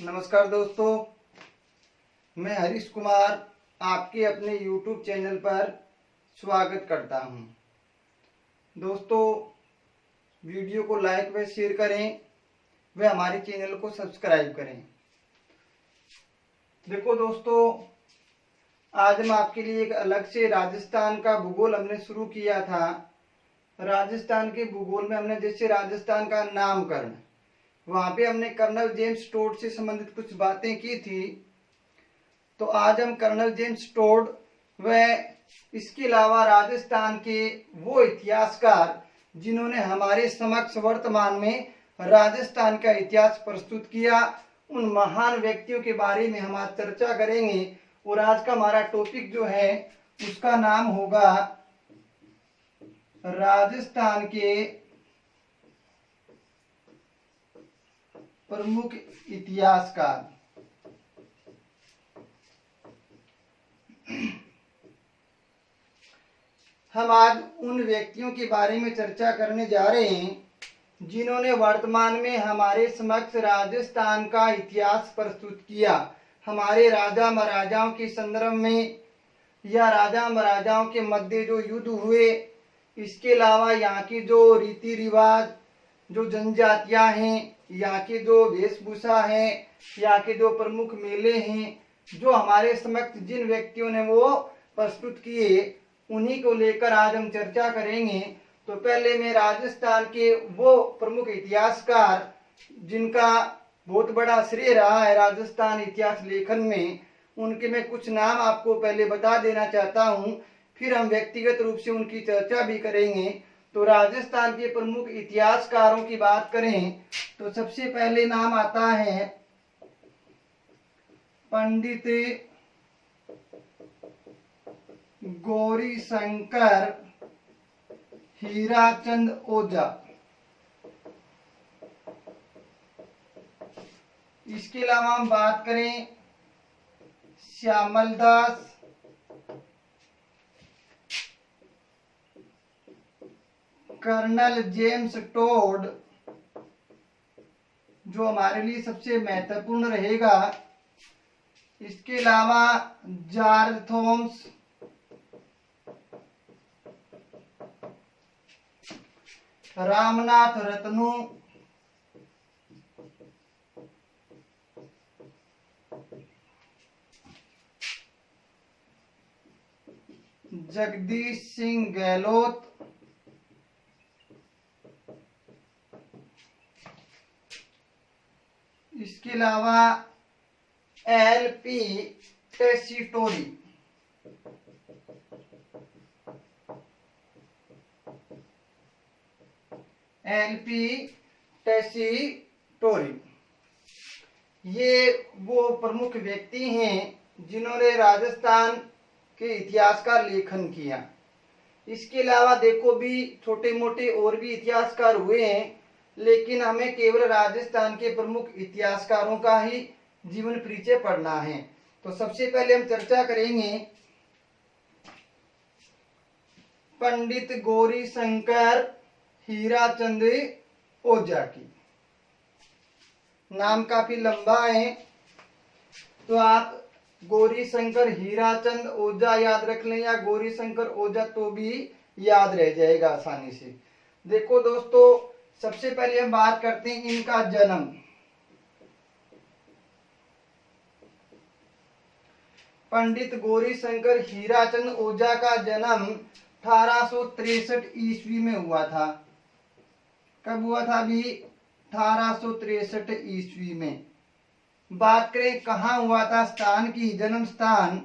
नमस्कार दोस्तों, मैं हरीश कुमार आपके अपने YouTube चैनल पर स्वागत करता हूं। दोस्तों, वीडियो को लाइक व शेयर करें व हमारे चैनल को सब्सक्राइब करें। देखो दोस्तों, आज हम आपके लिए एक अलग से राजस्थान का भूगोल हमने शुरू किया था। राजस्थान के भूगोल में हमने जैसे राजस्थान का नामकरण, वहां पे हमने कर्नल जेम्स टोड से संबंधित कुछ बातें की थी। तो आज हम कर्नल जेम्स टोड व इसके अलावा राजस्थान के वो इतिहासकार जिन्होंने हमारे समक्ष वर्तमान में राजस्थान का इतिहास प्रस्तुत किया, उन महान व्यक्तियों के बारे में हम आज चर्चा करेंगे। और आज का हमारा टॉपिक जो है उसका नाम होगा राजस्थान के प्रमुख इतिहासकार। हम आज उन व्यक्तियों के बारे में चर्चा करने जा रहे हैं जिन्होंने वर्तमान में हमारे समक्ष राजस्थान का इतिहास प्रस्तुत किया। हमारे राजा महाराजाओं के संदर्भ में या राजा महाराजाओं के मध्य जो युद्ध हुए, इसके अलावा यहाँ की जो रीति रिवाज, जो जनजातियां हैं, यहाँ के जो वेशभूषा है, यहाँ के जो प्रमुख मेले हैं, जो हमारे समक्ष जिन व्यक्तियों ने वो प्रस्तुत किए, उन्हीं को लेकर आज हम चर्चा करेंगे। तो पहले मैं राजस्थान के वो प्रमुख इतिहासकार जिनका बहुत बड़ा श्रेय रहा है राजस्थान इतिहास लेखन में, उनके मैं कुछ नाम आपको पहले बता देना चाहता हूँ, फिर हम व्यक्तिगत रूप से उनकी चर्चा भी करेंगे। तो राजस्थान के प्रमुख इतिहासकारों की बात करें तो सबसे पहले नाम आता है पंडित गौरीशंकर हीराचंद ओझा। इसके अलावा हम बात करें श्यामलदास कर्नल जेम्स टोड, जो हमारे लिए सबसे महत्वपूर्ण रहेगा। इसके अलावा जॉर्ज थॉमस, रामनाथ रत्नू, जगदीश सिंह गहलोत, इसके अलावा एल.पी. टेसीटोरी, एल.पी. टेसीटोरी, ये वो प्रमुख व्यक्ति हैं जिन्होंने राजस्थान के इतिहास का लेखन किया। इसके अलावा देखो भी छोटे मोटे और भी इतिहासकार हुए हैं, लेकिन हमें केवल राजस्थान के प्रमुख इतिहासकारों का ही जीवन परिचय पढ़ना है। तो सबसे पहले हम चर्चा करेंगे पंडित गौरीशंकर हीराचंद ओझा की। नाम काफी लंबा है, तो आप गौरीशंकर हीराचंद ओझा याद रख लें या गौरीशंकर ओझा तो भी याद रह जाएगा आसानी से। देखो दोस्तों, सबसे पहले हम बात करते हैं इनका जन्म। पंडित गौरीशंकर हीराचंद ओझा का जन्म 1863 ईस्वी में हुआ था। कब हुआ था अभी? 1863 ईस्वी में। बात करें कहाँ हुआ था स्थान की, जन्म स्थान,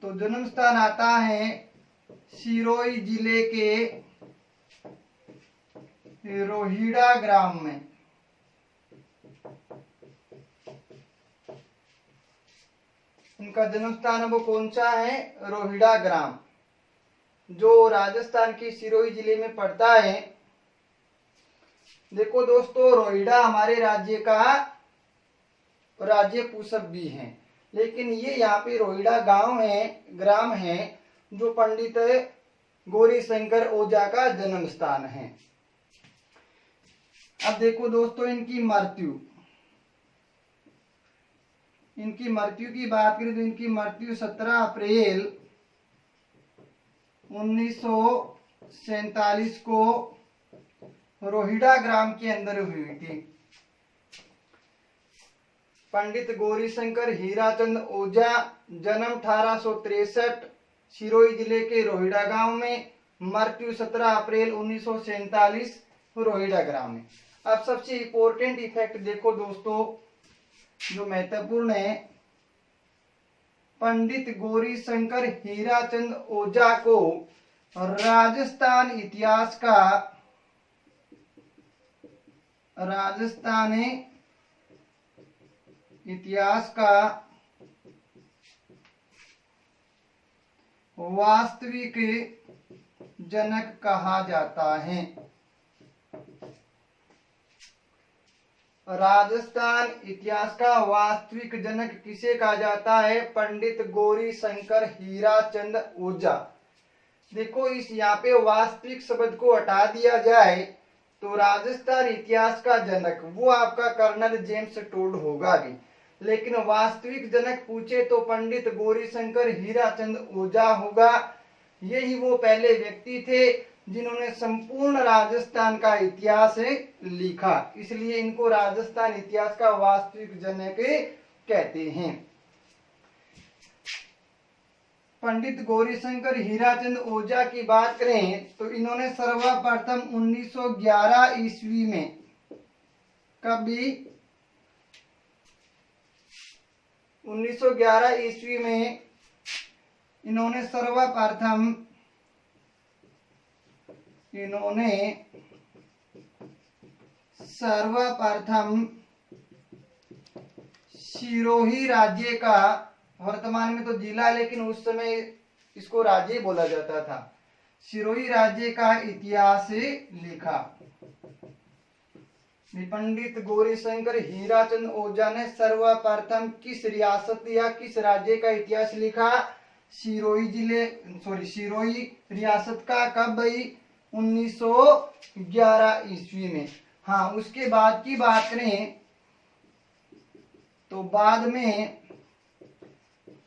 तो जन्म स्थान आता है सिरोही जिले के रोहिड़ा ग्राम में। इनका जन्म स्थान है वो कौन सा है? रोहिड़ा ग्राम, जो राजस्थान की सिरोही जिले में पड़ता है। देखो दोस्तों, रोहिड़ा हमारे राज्य का राज्य पूषक भी है, लेकिन ये यहाँ पे रोहिड़ा गांव है, ग्राम है, जो पंडित गौरीशंकर ओझा का जन्म स्थान है। अब देखो दोस्तों, इनकी मृत्यु की बात करें तो इनकी मृत्यु 17 अप्रैल 1947 को रोहिड़ा ग्राम के अंदर हुई थी। पंडित गौरीशंकर हीराचंद ओझा, जन्म 1863, सिरोही जिले के रोहिड़ा गांव में, मृत्यु 17 अप्रैल 1947 रोहिड़ा ग्राम में। अब सबसे इंपॉर्टेंट इफेक्ट देखो दोस्तों, जो महत्वपूर्ण है, पंडित गौरीशंकर हीराचंद ओझा को राजस्थान इतिहास का वास्तविक जनक कहा जाता है। राजस्थान इतिहास का वास्तविक जनक किसे कहा जाता है? पंडित गौरीशंकर हीराचंद ओझा। देखो, इस यहाँ पे वास्तविक शब्द को हटा दिया जाए तो राजस्थान इतिहास का जनक वो आपका कर्नल जेम्स टोड होगा भी, लेकिन वास्तविक जनक पूछे तो पंडित गौरीशंकर हीराचंद ओझा होगा। यही वो पहले व्यक्ति थे जिन्होंने संपूर्ण राजस्थान का इतिहास लिखा, इसलिए इनको राजस्थान इतिहास का वास्तविक जनक कहते हैं। पंडित गौरीशंकर हीराचंद ओझा की बात करें तो इन्होंने सर्वप्रथम 1911 ईस्वी में, कभी 1911 ईस्वी में इन्होंने सर्वप्रथम सिरोही राज्य का, वर्तमान में तो जिला लेकिन उस समय इसको राज्य बोला जाता था, सिरोही राज्य का इतिहास लिखा। पंडित गौरीशंकर हीराचंद ओझा ने सर्वप्रथम किस रियासत या किस राज्य का इतिहास लिखा? सिरोही रियासत का। कब भाई? 1911 ईस्वी में। हाँ, उसके बाद की बात करें तो बाद में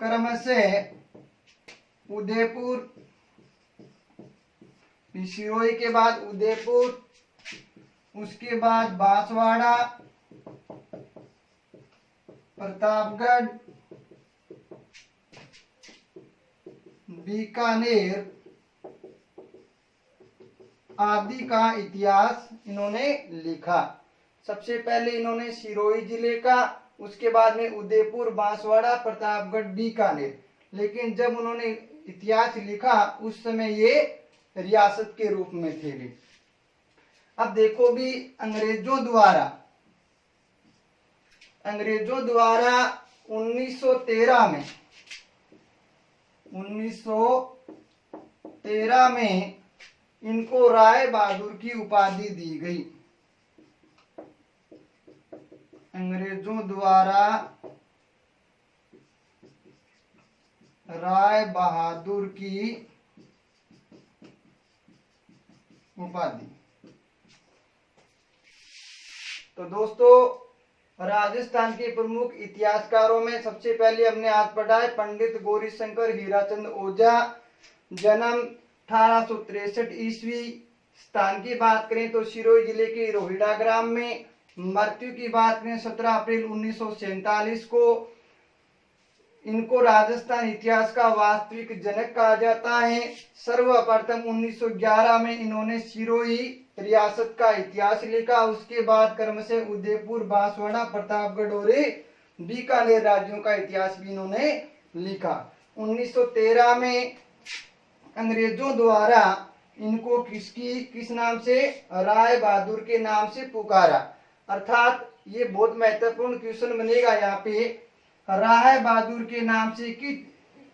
क्रमशः उदयपुर, सिरोही के बाद उदयपुर, उसके बाद बांसवाड़ा, प्रतापगढ़, बीकानेर आदि का इतिहास इन्होंने लिखा। सबसे पहले इन्होंने सिरोही जिले का, उसके बाद में उदयपुर, बांसवाड़ा, प्रतापगढ़, बीकानेर, लेकिन जब उन्होंने इतिहास लिखा उस समय ये रियासत के रूप में थे भी। अब देखो भी, अंग्रेजों द्वारा 1913 में इनको राय बहादुर की उपाधि दी गई। अंग्रेजों द्वारा राय बहादुर की उपाधि। तो दोस्तों, राजस्थान के प्रमुख इतिहासकारों में सबसे पहले हमने आज पढ़ा है पंडित गौरीशंकर हीराचंद ओझा, जन्म 1863 ईस्वी। स्थान की बात करें तो सिरोही जिले के रोहिड़ा ग्राम में। मृत्यु की बात करें 17 अप्रैल 1947 को। इनको राजस्थान इतिहास का वास्तविक जनक कहा जाता है। सर्वप्रथम 1911 में इन्होंने सिरोही रियासत का इतिहास लिखा। उसके बाद क्रमशः उदयपुर, बांसवाड़ा, प्रतापगढ़ और बीकानेर राज्यों का इतिहास भी इन्होंने लिखा। 1913 में अंग्रेजों द्वारा इनको किस नाम से? राय बहादुर के नाम से पुकारा। अर्थात ये बहुत महत्वपूर्ण क्वेश्चन बनेगा यहाँ पे, राय बहादुर के नाम से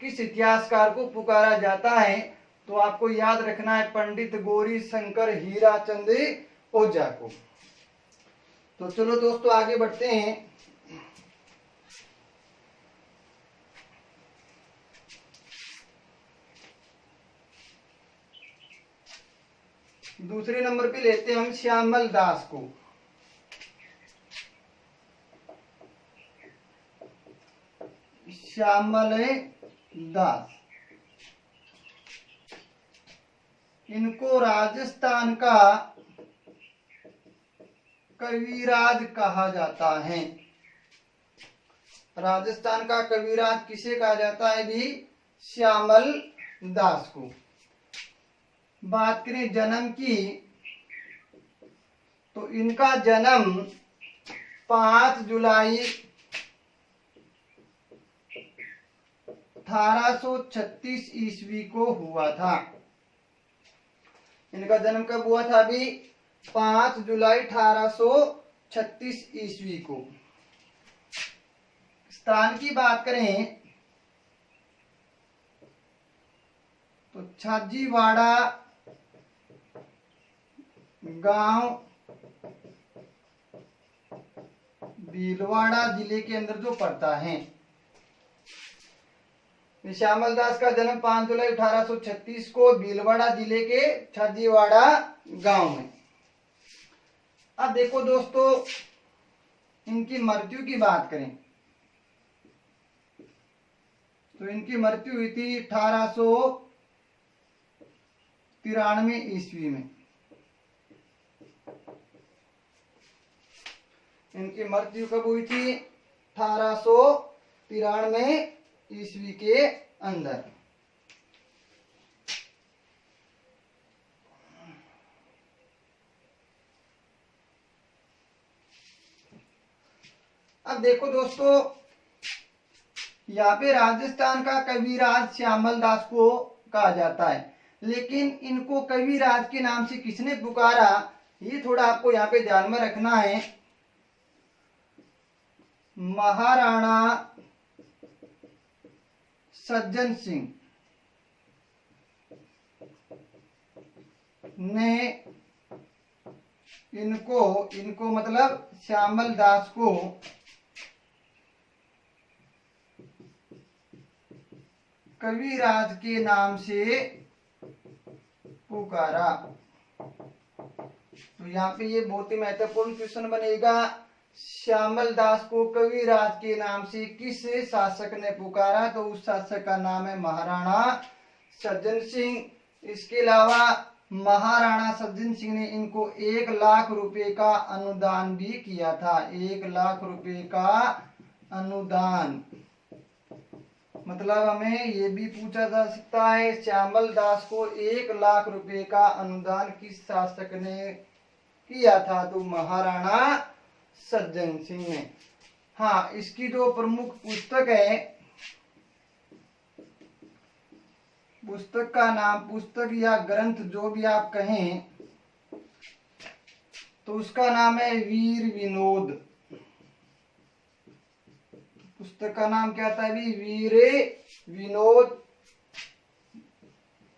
किस इतिहासकार को पुकारा जाता है? तो आपको याद रखना है पंडित गौरीशंकर हीराचंद ओझा को। तो चलो दोस्तों आगे बढ़ते हैं। दूसरे नंबर पे लेते हैं हम श्यामल दास को। श्यामल दास। इनको राजस्थान का कविराज कहा जाता है। राजस्थान का कविराज किसे कहा जाता है भी? श्यामल दास को। बात करें जन्म की, तो इनका जन्म 5 जुलाई 1836 ईस्वी को हुआ था। इनका जन्म कब हुआ था अभी? 5 जुलाई 1836 ईस्वी को। स्थान की बात करें तो छाजीवाड़ा गांव भीलवाड़ा जिले के अंदर जो पड़ता है। श्यामल दास का जन्म 5 जुलाई 1836 को भीलवाड़ा जिले के छाजीवाड़ा गांव में। अब देखो दोस्तों, इनकी मृत्यु की बात करें तो इनकी मृत्यु हुई थी 1893 ईस्वी में। इनकी मृत्यु कब हुई थी? 1893 ईस्वी के अंदर। अब देखो दोस्तों, यहाँ पे राजस्थान का कविराज श्यामल दास को कहा जाता है, लेकिन इनको कविराज के नाम से किसने पुकारा, ये थोड़ा आपको यहाँ पे ध्यान में रखना है। महाराणा सज्जन सिंह ने इनको मतलब श्यामल दास को कविराज के नाम से पुकारा। तो यहाँ पे ये बहुत ही महत्वपूर्ण क्वेश्चन बनेगा। श्यामल दास को कविराज के नाम से किस शासक ने पुकारा? तो उस शासक का नाम है महाराणा सज्जन सिंह। इसके अलावा महाराणा सज्जन सिंह ने इनको 1 लाख रुपए का अनुदान भी किया था। 1 लाख रुपए का अनुदान, मतलब हमें ये भी पूछा जा सकता है श्यामल दास को 1 लाख रुपए का अनुदान किस शासक ने किया था? तो महाराणा सज्जन सिंह ने। हाँ, इसकी जो प्रमुख पुस्तक है, पुस्तक का नाम, पुस्तक या ग्रंथ जो भी आप कहें, तो उसका नाम है वीर विनोद। पुस्तक का नाम क्या था अभी? वीर विनोद।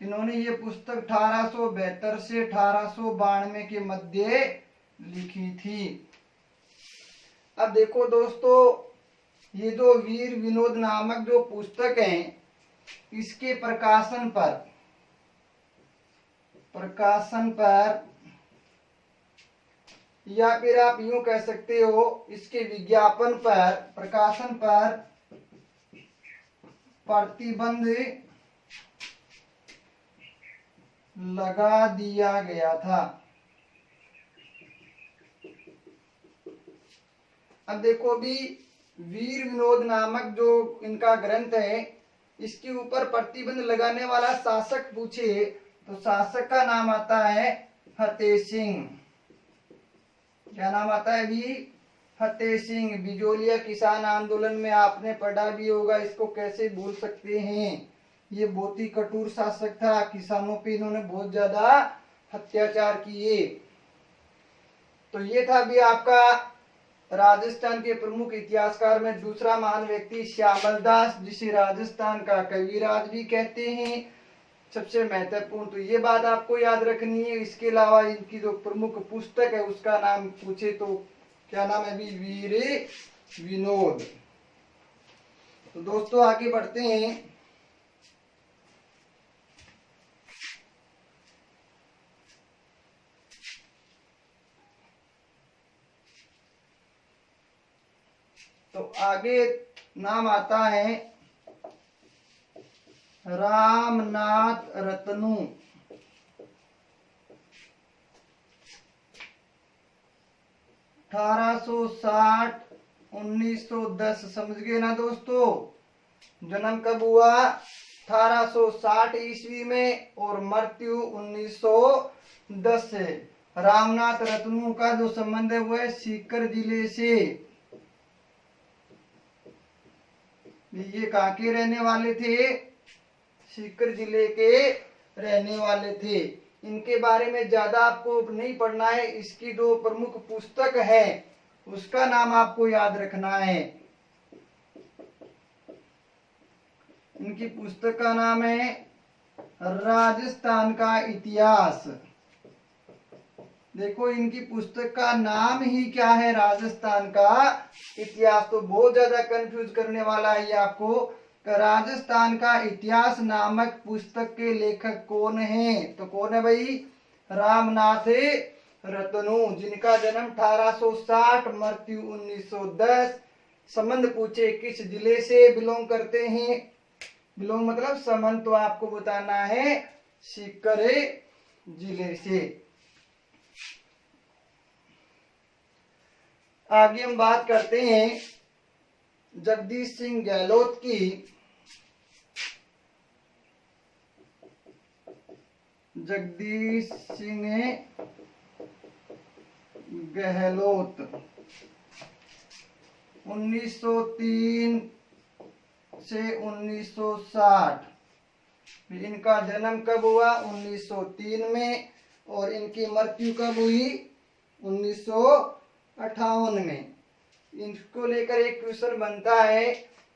इन्होंने ये पुस्तक 1872 से 1892 के मध्य लिखी थी। अब देखो दोस्तों, ये जो वीर विनोद नामक जो पुस्तक है, इसके प्रकाशन पर या फिर आप यूं कह सकते हो इसके विज्ञापन पर, प्रकाशन पर प्रतिबंध लगा दिया गया था। अब देखो अभी वीर विनोद नामक जो इनका ग्रंथ है, इसके ऊपर प्रतिबंध लगाने वाला शासक पूछे तो शासक का नाम आता है फतेह सिंह। क्या नाम आता है अभी? फतेह सिंह। बिजोलिया किसान आंदोलन में आपने पढ़ा भी होगा, इसको कैसे भूल सकते हैं। ये बहुत ही कठोर शासक था, किसानों पे इन्होंने बहुत ज्यादा अत्याचार किए। तो ये था भी आपका राजस्थान के प्रमुख इतिहासकार में दूसरा महान व्यक्ति श्यामल दास, जिसे राजस्थान का कविराज भी कहते हैं। सबसे महत्वपूर्ण तो ये बात आपको याद रखनी है। इसके अलावा इनकी जो प्रमुख पुस्तक है उसका नाम पूछे तो क्या नाम है अभी? वीर विनोद। तो दोस्तों आगे बढ़ते हैं। तो आगे नाम आता है रामनाथ रत्नू। 1860 1910, समझ गए ना दोस्तों। जन्म कब हुआ? 1860 ईस्वी में और मृत्यु 1910 से। रामनाथ रत्नू का जो संबंध है वो है सीकर जिले से। ये कहाँ के रहने वाले थे? सीकर जिले के रहने वाले थे। इनके बारे में ज्यादा आपको नहीं पढ़ना है। इसकी जो प्रमुख पुस्तक है उसका नाम आपको याद रखना है। इनकी पुस्तक का नाम है राजस्थान का इतिहास। देखो इनकी पुस्तक का नाम ही क्या है? राजस्थान का इतिहास। तो बहुत ज्यादा कंफ्यूज करने वाला है ये आपको। राजस्थान का इतिहास नामक पुस्तक के लेखक कौन है? तो कौन है भाई? रामनाथ रत्नू, जिनका जन्म 1860 मृत्यु 1910। संबंध पूछे किस जिले से बिलोंग करते हैं? बिलोंग मतलब संबंध तो आपको बताना है सीकर जिले से। आगे हम बात करते हैं जगदीश सिंह गहलोत की। जगदीश सिंह गहलोत 1903 से 1960। इनका जन्म कब हुआ? 1903 में और इनकी मृत्यु कब हुई? 1958 में। इनको लेकर एक क्वेश्चन बनता है।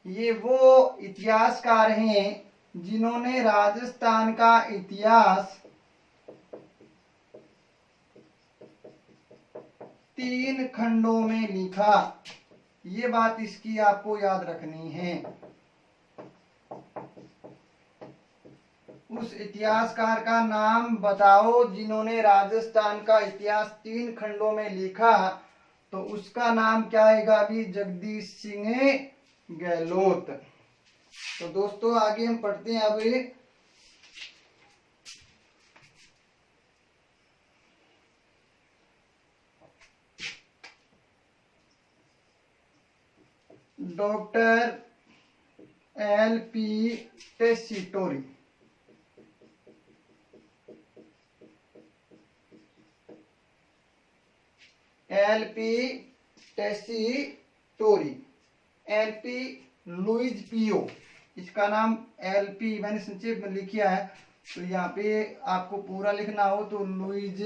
ये वो इतिहासकार हैं जिन्होंने राजस्थान का इतिहास 3 खंडों में लिखा। ये बात इसकी आपको याद रखनी है। उस इतिहासकार का नाम बताओ जिन्होंने राजस्थान का इतिहास 3 खंडों में लिखा। तो उसका नाम क्या आएगा? अभी जगदीश सिंह गहलोत। तो दोस्तों आगे हम पढ़ते हैं अभी। Doctor LP टेसीटोरी। LP टेसीटोरी, LP लुइज पियो। इसका नाम LP मैंने संक्षेप में लिखा है। तो यहाँ पे आपको पूरा लिखना हो तो लुइज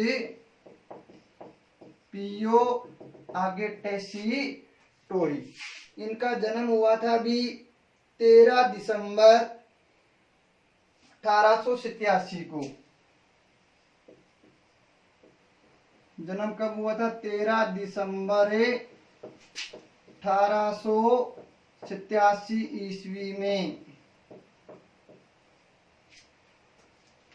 पियो, आगे टेसीटोरी। इनका जन्म हुआ था अभी 13 दिसंबर 1887 को। जन्म कब हुआ था? 13 दिसंबर 1887 ईस्वी में।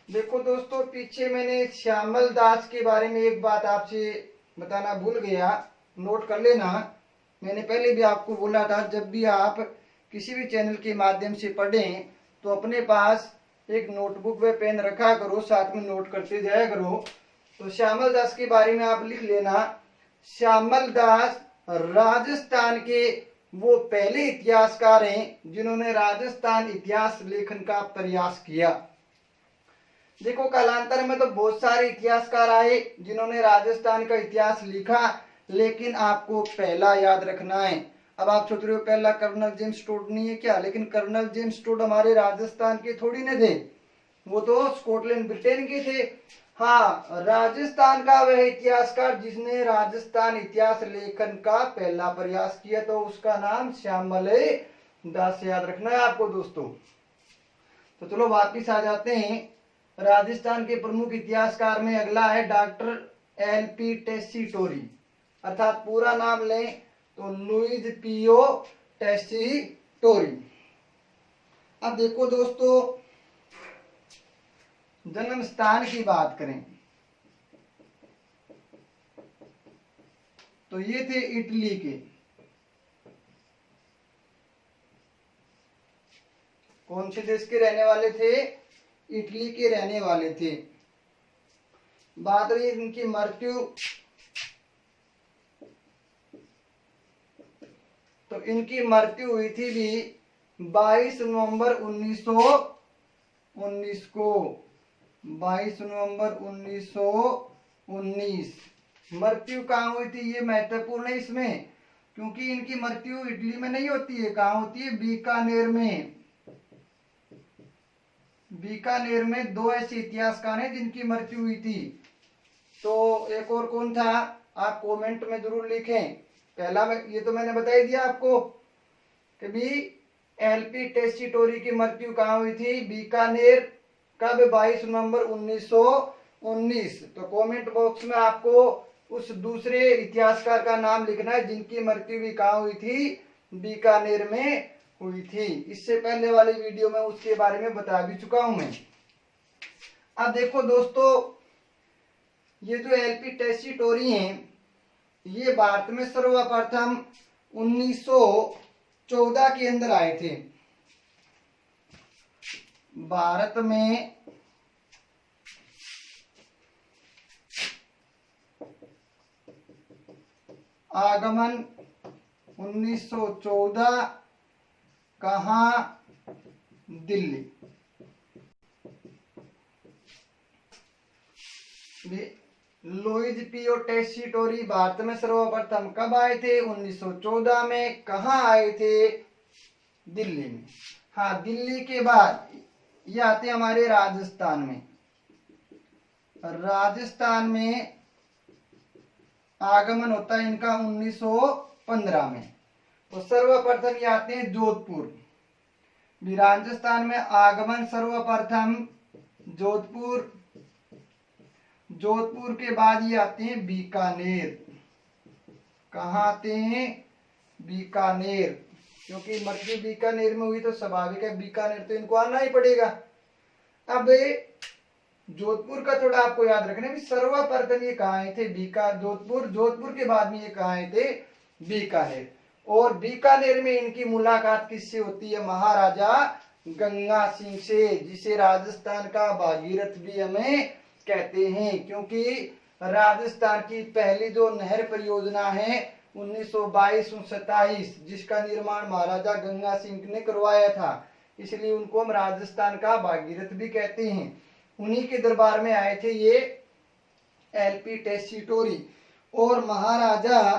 देखो दोस्तों पीछे मैंने श्यामल दास के बारे में एक बात आपसे बताना भूल गया, नोट कर लेना। मैंने पहले भी आपको बोला था जब भी आप किसी भी चैनल के माध्यम से पढ़ें तो अपने पास एक नोटबुक व पेन रखा करो, साथ में नोट करते जाया करो। तो श्यामल दास के बारे में आप लिख लेना। श्यामल दास राजस्थान के वो पहले इतिहासकार हैं जिन्होंने राजस्थान इतिहास लेखन का प्रयास किया। देखो कालांतर में तो बहुत सारे इतिहासकार आए जिन्होंने राजस्थान का इतिहास लिखा, लेकिन आपको पहला याद रखना है। अब आप सोच रहे हो पहला कर्नल जेम्स टोड नहीं है क्या? लेकिन कर्नल जेम्स टोड हमारे राजस्थान के थोड़ी न थे, वो तो स्कॉटलैंड ब्रिटेन के थे। हाँ, राजस्थान का वह इतिहासकार जिसने राजस्थान इतिहास लेखन का पहला प्रयास किया, तो उसका नाम श्यामल दास, याद रखना है आपको दोस्तों। तो चलो वापिस आ जाते हैं। राजस्थान के प्रमुख इतिहासकार में अगला है डॉक्टर LP टेसीटोरी, अर्थात पूरा नाम लें तो लुइज पियो टेसीटोरी। अब देखो दोस्तों जन्म स्थान की बात करें तो ये थे इटली के। कौन से देश के रहने वाले थे? इटली के रहने वाले थे। बात रही इनकी मृत्यु, तो इनकी मृत्यु हुई थी भी 22 नवंबर 1919 को। 22 नवंबर 1919 मृत्यु कहाँ हुई थी? ये महत्वपूर्ण है इसमें, क्योंकि इनकी मृत्यु इटली में नहीं होती है। कहाँ होती है? बीकानेर में। बीकानेर में दो ऐसे इतिहासकार हैं जिनकी मृत्यु हुई थी। तो एक और कौन था? आप कमेंट में जरूर लिखें। पहला ये तो मैंने बता ही दिया आपको कि भी एलपी टेस्टिटोरी की मृत्यु कहाँ हुई थी? बीकानेर। कब? 22 नवंबर 1919। तो कमेंट बॉक्स में आपको उस दूसरे इतिहासकार का नाम लिखना है जिनकी मृत्यु भी कहाँ हुई थी? बीकानेर में हुई थी। इससे पहले वाले वीडियो में उसके बारे में बता भी चुका हूं मैं। अब देखो दोस्तों, ये जो एलपी टेस्टिटोरी हैं, ये भारत में सर्वप्रथम 1914 के अंदर आए थे। भारत में आगमन 1914। कहाँ? दिल्ली। लुईज पियो टेस्टिटोरी भारत में सर्वप्रथम कब आए थे? 1914 में। कहाँ आए थे? दिल्ली में। हाँ, दिल्ली के बाद ये आते हैं हमारे राजस्थान में। राजस्थान में आगमन होता है इनका 1915 में। तो सर्वप्रथम ये आते हैं जोधपुर। राजस्थान में आगमन सर्वप्रथम जोधपुर। जोधपुर के बाद ये आते हैं बीकानेर। कहाँ आते हैं? बीकानेर। क्योंकि मृत्यु बीकानेर में हुई तो स्वाभाविक है बीकानेर तो इनको आना ही पड़ेगा। अब जोधपुर का थोड़ा आपको याद रखना है, सर्वप्रथम ये कहाँ आए थे? जोधपुर। जोधपुर के बाद में ये कहाँ आए थे? बीकानेर। और बीकानेर में इनकी मुलाकात किससे होती है? महाराजा गंगा सिंह से, जिसे राजस्थान का भागीरथ भी हमें कहते हैं, क्योंकि राजस्थान की पहली जो नहर परियोजना है 1922-27, जिसका निर्माण महाराजा गंगा सिंह ने करवाया था, इसलिए उनको हम राजस्थान का भागीरथ भी कहते हैं। उन्हीं के दरबार में आए थे ये एलपी टेस्टिटोरी। और महाराजा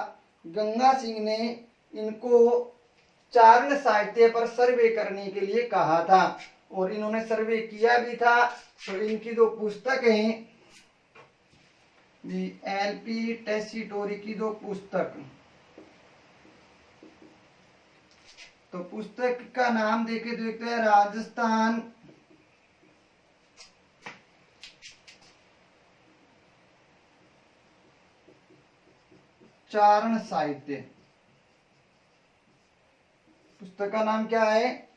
गंगा सिंह ने इनको चारण साहित्य पर सर्वे करने के लिए कहा था, और इन्होंने सर्वे किया भी था। तो इनकी जो पुस्तक है एलपी टेस्टिटोरी की जो पुस्तक, तो पुस्तक का नाम देखे तो देखते हैं राजस्थान चारण साहित्य। पुस्तक का नाम क्या है?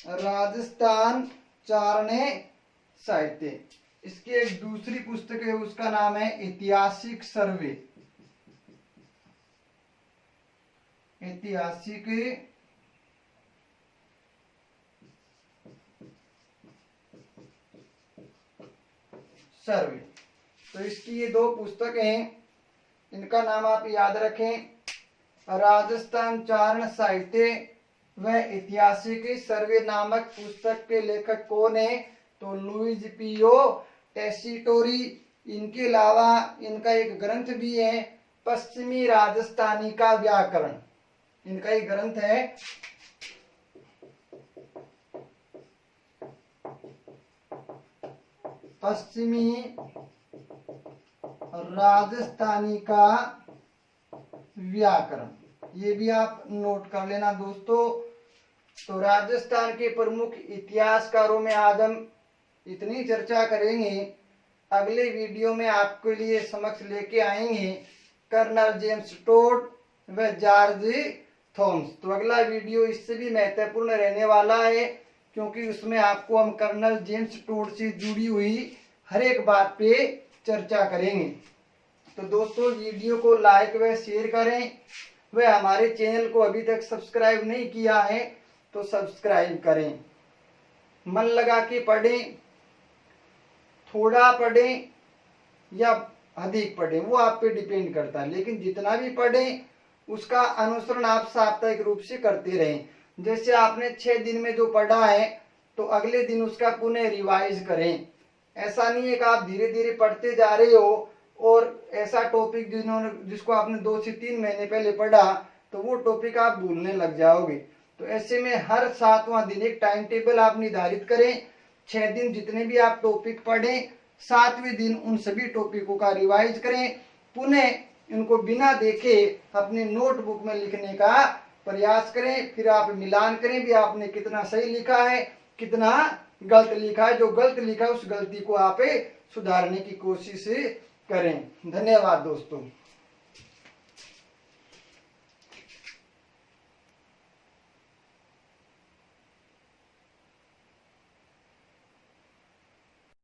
राजस्थान चारण साहित्य। इसकी एक दूसरी पुस्तक है, उसका नाम है ऐतिहासिक सर्वे। ऐतिहासिक सर्वे। तो इसकी ये दो पुस्तक हैं, इनका नाम आप याद रखें, राजस्थान चारण साहित्य व ऐतिहासिक सर्वे नामक पुस्तक के लेखक कौन है? तो लुईज पियो टेस्टिटोरी। इनके अलावा इनका एक ग्रंथ भी है, पश्चिमी राजस्थानी का व्याकरण। इनका एक ग्रंथ है पश्चिमी राजस्थानी का व्याकरण। ये भी आप नोट कर लेना दोस्तों। तो राजस्थान के प्रमुख इतिहासकारों में आज हम इतनी चर्चा करेंगे। अगले वीडियो में आपके लिए समक्ष लेके आएंगे कर्नल जेम्स टोड व जॉर्ज थॉमस। तो अगला वीडियो इससे भी महत्वपूर्ण रहने वाला है, क्योंकि उसमें आपको हम कर्नल जेम्स टोड से जुड़ी हुई हर एक बात पे चर्चा करेंगे। तो दोस्तों वीडियो को लाइक व शेयर करें, व हमारे चैनल को अभी तक सब्सक्राइब नहीं किया है तो सब्सक्राइब करें। मन लगा के पढ़ें, थोड़ा पढ़ें या अधिक पढ़ें, वो आप पे डिपेंड करता है। लेकिन जितना भी पढ़ें उसका अनुसरण आप साप्ताहिक रूप से करते रहें। जैसे आपने 6 दिन में जो पढ़ा है तो अगले दिन उसका पुनः रिवाइज करें। ऐसा नहीं है कि आप धीरे धीरे पढ़ते जा रहे हो और ऐसा टॉपिक जिसको आपने 2 से 3 महीने पहले पढ़ा तो वो टॉपिक आप भूलने लग जाओगे। तो ऐसे में हर 7वां दिन एक टाइम टेबल आप निर्धारित करें। 6 दिन जितने भी आप टॉपिक पढ़ें, 7वें दिन उन सभी टॉपिकों का रिवाइज करें, पुनः इनको बिना देखे अपनी नोटबुक में लिखने का प्रयास करें। फिर आप मिलान करें भी आपने कितना सही लिखा है, कितना गलत लिखा है। जो गलत लिखा है उस गलती को आप सुधारने की कोशिश करें। धन्यवाद दोस्तों।